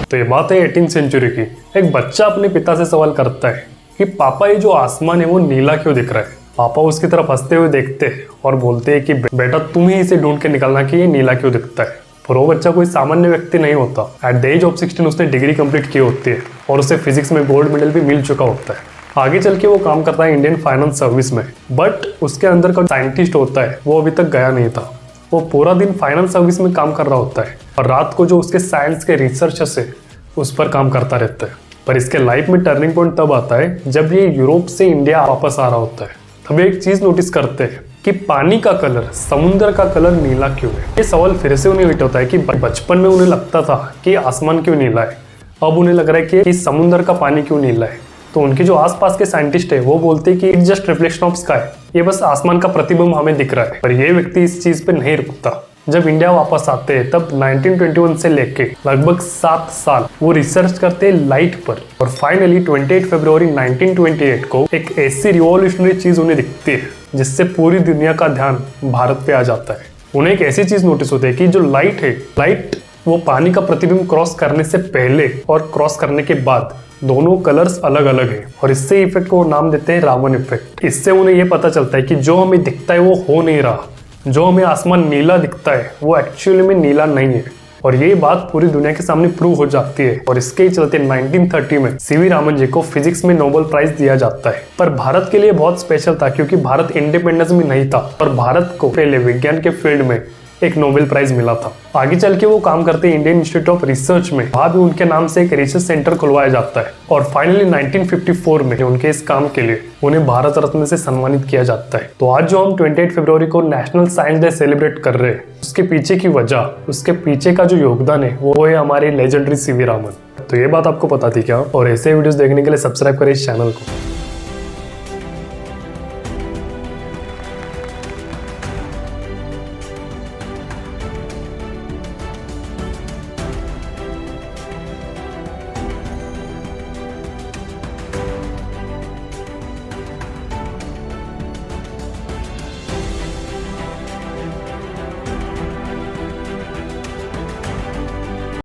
तो ये बात है 18वीं सेंचुरी की। एक बच्चा अपने पिता से सवाल करता है कि पापा ये जो आसमान है वो नीला क्यों दिख रहा है। पापा उसकी तरफ हंसते हुए देखते हैं और बोलते हैं कि बेटा तुम ही इसे ढूंढ के निकालना कि ये नीला क्यों दिखता है। पर वो बच्चा कोई सामान्य व्यक्ति नहीं होता। एट द एज ऑफ 16 उसने डिग्री कंप्लीट की होती है और उसे फिजिक्स में गोल्ड मेडल भी मिल चुका होता है। आगे चल के वो काम करता है इंडियन फाइनेंस सर्विस में, बट उसके अंदर का साइंटिस्ट होता है वो अभी तक गया नहीं था। वो पूरा दिन फाइनेंस सर्विस में काम कर रहा होता है और रात को जो उसके साइंस के रिसर्चर्स है उस पर काम करता रहता है। पर इसके लाइफ में टर्निंग पॉइंट तब आता है जब ये यूरोप से इंडिया वापस आ रहा होता है। तब एक चीज नोटिस करते हैं कि पानी का कलर, समुद्र का कलर नीला क्यों है। ये सवाल फिर से उन्हें हिट होता है कि बचपन में उन्हें लगता था कि आसमान क्यों नीला है, अब उन्हें लग रहा है कि समुद्र का पानी क्यों नीला है। तो उनके जो आसपास के साइंटिस्ट है वो बोलते हैं कि it's just reflection of sky, ये बस आसमान का प्रतिबिंब हमें दिख रहा है। पर ये व्यक्ति इस चीज पे नहीं रुकता। जब इंडिया वापस आते हैं तब 1921 से लेके लगभग 7 साल वो रिसर्च करते हैं लाइट पर और फाइनली 28 फरवरी 1928 को एक ऐसी रिवॉल्यूशनरी चीज उन्हें दिखती है जिससे पूरी दुनिया का ध्यान भारत पे आ जाता है। उन्हें एक ऐसी चीज नोटिस होती है कि जो लाइट है, लाइट वो पानी का प्रतिबिंब क्रॉस करने से पहले और क्रॉस करने के बाद दोनों कलर्स अलग अलग है और इससे इफेक्ट को नाम देते हैं रामन इफेक्ट। इससे उन्हें यह पता चलता है कि जो हमें दिखता है वो हो नहीं रहा, जो हमें आसमान नीला दिखता है वो एक्चुअली में नीला नहीं है। और ये बात पूरी दुनिया के सामने प्रूव हो जाती है और इसके ही चलते 1930 में सीवी रामन जी को फिजिक्स में नोबेल प्राइज दिया जाता है। पर भारत के लिए बहुत स्पेशल था क्योंकि भारत इंडिपेंडेंस में नहीं था और भारत को पहले विज्ञान के फील्ड में एक नोबेल प्राइज मिला था। आगे चल के वो काम करते हैं इंडियन इंस्टीट्यूट ऑफ रिसर्च में, वहां भी उनके नाम से एक रिसर्च सेंटर खुलवाया जाता है और फाइनली 1954 में उनके इस काम के लिए उन्हें भारत रत्न से सम्मानित किया जाता है। तो आज जो हम 28 फरवरी को नेशनल साइंस डे सेलिब्रेट कर रहे हैं उसके पीछे की वजह, उसके पीछे का जो योगदान है वो है हमारे लेजेंडरी सीवी रामन। तो ये बात आपको पता थी क्या? और ऐसे वीडियोस देखने के लिए सब्सक्राइब करें इस चैनल को।